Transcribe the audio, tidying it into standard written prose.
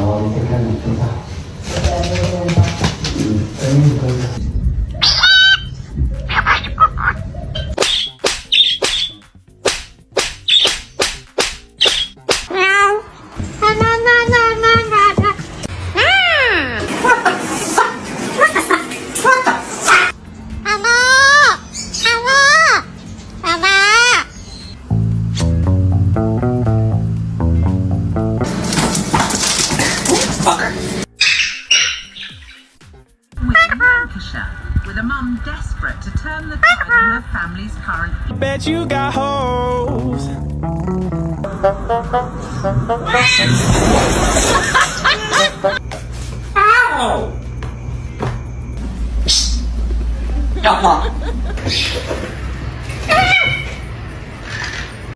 你先看你多大。With a mum desperate to turn the tide on her family's current. Bet you got hoes. Ow!